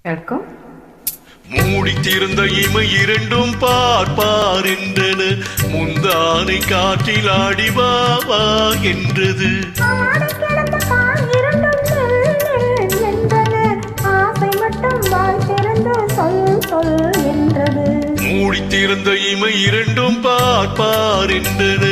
கேட்கும். மூடித்திருந்த இமை இரண்டும் பார்ப்பார் என்றன, முந்தானை காற்றில் ஆடிவா வா என்றது. மூடித்திருந்த இமை இரண்டும் பார்ப்பார் என்றன.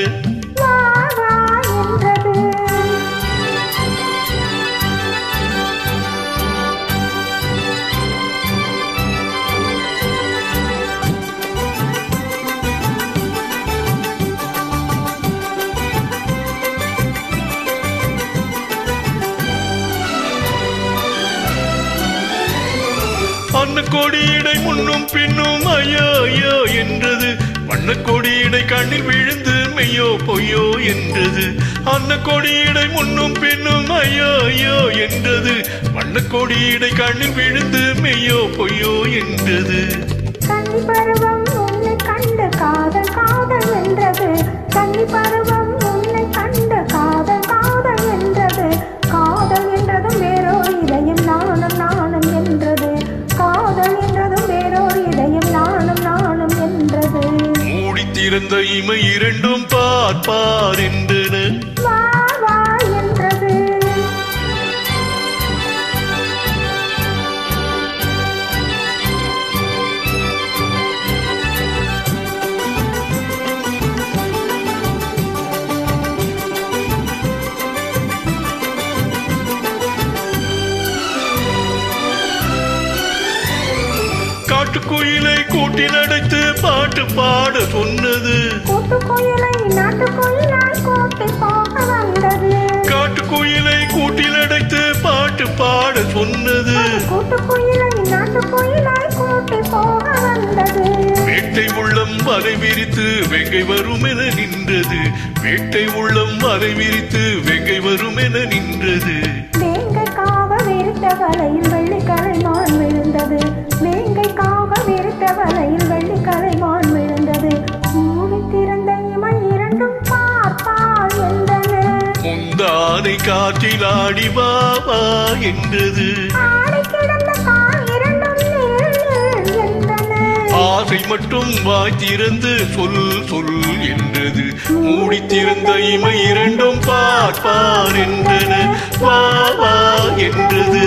அன்னக்கொடியிடை முன்னும் பின்னும் ஐயோ ஐயோ என்றது, வண்ணக்கொடியிடை கண்ணில் விழுந்து மெய்யோ பொய்யோ என்றது. அன்னக்கொடியிடை முன்னும் பின்னும் ஐயோ ஐயோ என்றது, வண்ணக்கொடியிடை கண்ணில் விழுந்து மெய்யோ பொய்யோ என்றது. கன்னி பருவம் உன்னை கண்டு காதல் காதல் என்றது, கன்னி பருவம் உன்னை கண்டு காதல் காதல் என்றது. காதல் என்றதும் வேறோர் இதயம் நானும் நானும் என்றது, காதல் என்றதும் வேறோர் இதயம் நானும் நானும் என்றது. மூடித்திருந்த இமை இரண்டும் பார்ப்பார் என்றன. வா வா என்றது. காட்டுக்குயிலை கூட்டில் அடைத்து பாட்டு பாட சொன்னது, கூட்டுக்குயிலை நாட்டுக்குயிலாய் கூட்டி போக வந்தது. காட்டுக்குயிலை கூட்டில் அடைத்து பாட்டு பாட சொன்னது. கூட்டுக்குயிலை நாட்டுக்குயிலாய் கூட்டி போக வந்தது. வேட்டை உள்ளம் வலை விரித்து வெங்கை வரும் என நின்றது, வேட்டை உள்ளம் வலை விரித்து வெங்கை வரும் என நின்றது. வேங்கைக்காக விரித்த வலையில் வெள்ளிக்கரை மான் விழுந்தது, வேங்கைக்காக விரித்த வலையில் வெள்ளிக்கரை மான் விழுந்தது. மூடித்திருந்த இமை இரண்டும் பார்ப்பார் என்றன, முந்தானை காற்றில் ஆடி வா வா என்றது. ஆடி கிடந்த கால் இரண்டும் நில் நில் என்றன. ஆசை மட்டும் வாய் திறந்து சொல் சொல் என்றது. மூடித்திருந்த இமை இரண்டும் பார்ப்பார் என்றன, வா வா என்றது.